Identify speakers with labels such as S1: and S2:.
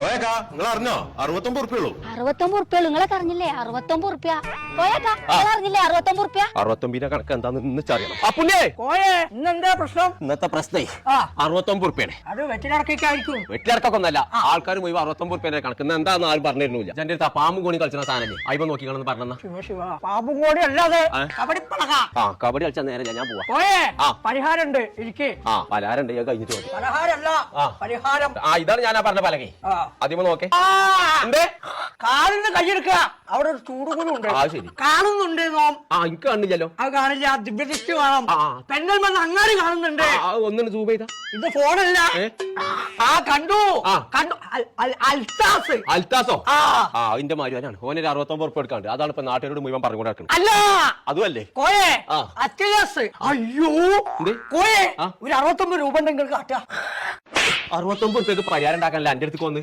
S1: നിങ്ങൾ അറിഞ്ഞോ 69 ഉറുപ്പിയുള്ളൂ.
S2: 69 ഉറുപ്പിയുള്ളൂ. നിങ്ങളൊക്കെ അറിഞ്ഞില്ലേ? 69 ഉറുപ്പ്യ. പോയേക്കാ അറിഞ്ഞില്ലേ? 69 ഉറുപ്പ്യ.
S1: 69 കണക്ക് എന്താന്ന് ഇന്നറിയണം. അപ്പുണ്ണിയേ
S3: ഇന്നെന്താ പ്രശ്നം?
S1: ഇന്നത്തെ പ്രശ്നേ 69 ഉറുപ്പിയാണ്.
S3: അത് വെറ്റിലടക്കായിരിക്കും.
S1: വെട്ടിയിറക്കൊക്കെ ഒന്നല്ല, ആൾക്കാർ മുഴുവൻ 69 ഉറുപ്പിന്റെ കണക്ക്. എന്താന്ന് ആരും പറഞ്ഞിരുന്നില്ല. എന്റെ അടുത്ത് പാമ്പും കോണി കളിച്ച സാധനല്ലേ, അയ്യോ നോക്കിക്കളെന്ന് പറഞ്ഞ.
S3: ശിവ ശിവ, പാമ്പും കൂടി അല്ലാതെ കബഡിപ്പളക.
S1: കബഡി കളിച്ചാൽ നേരല്ല, ഞാൻ പോവാ.
S3: പോയേ പരിഹാരമുണ്ട്. ഇരിക്കേ
S1: പലഹാരം കഴിഞ്ഞിട്ട് മതി.
S3: പലഹാരല്ല പരിഹാരം.
S1: ഇതാണ് ഞാൻ പറഞ്ഞ പലകെ. ആദ്യമ നോക്കേ,
S3: കാലിന് കൈയെടുക്കുക. അവിടെ ഒരു ചൂടുകൂടുണ്ട്.
S1: ശരി,
S3: കാണുന്നുണ്ട്. നോം
S1: എനിക്ക് കണ്ടില്ലല്ലോ.
S3: അത് കാണില്ല. ദിവ്യദൃഷ്ടി കാണാം. പെണ്ണൽ വന്ന് അങ്ങാടി കാണുന്നുണ്ട്.
S1: ഒന്നും സൂം ചെയ്താ.
S3: ഇത് ഫോണല്ല. കണ്ടു കണ്ടു. അൽത്താസ്.
S1: അൽത്താസോ? അതിന്റെ മാരുവാനാണ്. ഓനൊരു 69 ഉറുപ്പ് എടുക്കാണ്ട്. അതാണ് ഇപ്പൊ നാട്ടുകാരോട് മുഴുവൻ പറഞ്ഞുകൊണ്ട് നടക്കുന്നത്.
S3: അല്ല,
S1: അതുമല്ലേ
S3: കോയെ അത്യാസ്. അയ്യോ കോയെ, ഒരു 69 രൂപ ഉണ്ടെങ്കിൽ കാട്ടുക.
S1: 69 ഉറുപ്പ്യക്ക് പരിഹാരം ഉണ്ടാക്കാനല്ല എന്റെ അടുത്ത് വന്ന്.